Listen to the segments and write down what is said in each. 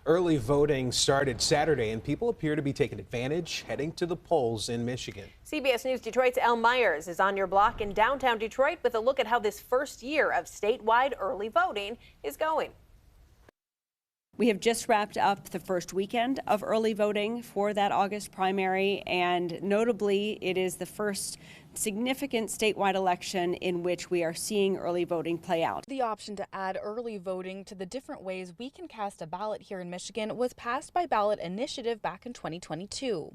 Early voting started Saturday, and people appear to be taking advantage, heading to the polls in Michigan. CBS News Detroit's Elle Myers is on your block in downtown Detroit with a look at how this first year of statewide early voting is going. We have just wrapped up the first weekend of early voting for that August primary, and notably, it is the first significant statewide election in which we are seeing early voting play out. The option to add early voting to the different ways we can cast a ballot here in Michigan was passed by Ballot Initiative back in 2022.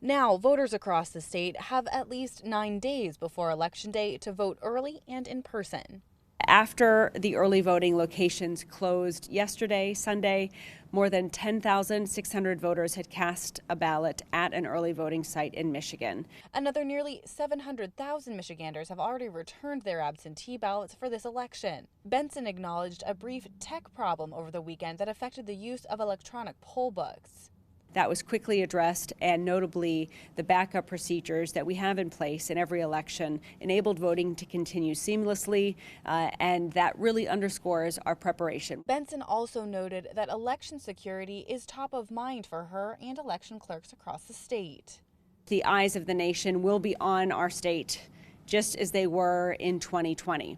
Now, voters across the state have at least 9 days before Election Day to vote early and in person. After the early voting locations closed yesterday, Sunday, more than 10,600 voters had cast a ballot at an early voting site in Michigan. Another nearly 700,000 Michiganders have already returned their absentee ballots for this election. Benson acknowledged a brief tech problem over the weekend that affected the use of electronic poll books. That was quickly addressed, and notably the backup procedures that we have in place in every election enabled voting to continue seamlessly, and that really underscores our preparation. Benson also noted that election security is top of mind for her and election clerks across the state. The eyes of the nation will be on our state, just as they were in 2020.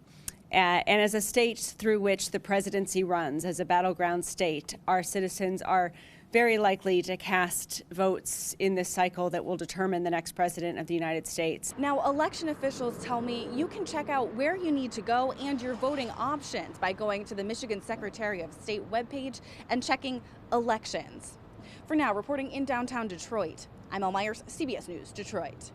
And as a state through which the presidency runs, as a battleground state, our citizens are very likely to cast votes in this cycle that will determine the next president of the United States. Now, election officials tell me you can check out where you need to go and your voting options by going to the Michigan Secretary of State webpage and checking elections. For now, reporting in downtown Detroit, I'm Elle Myers, CBS News, Detroit.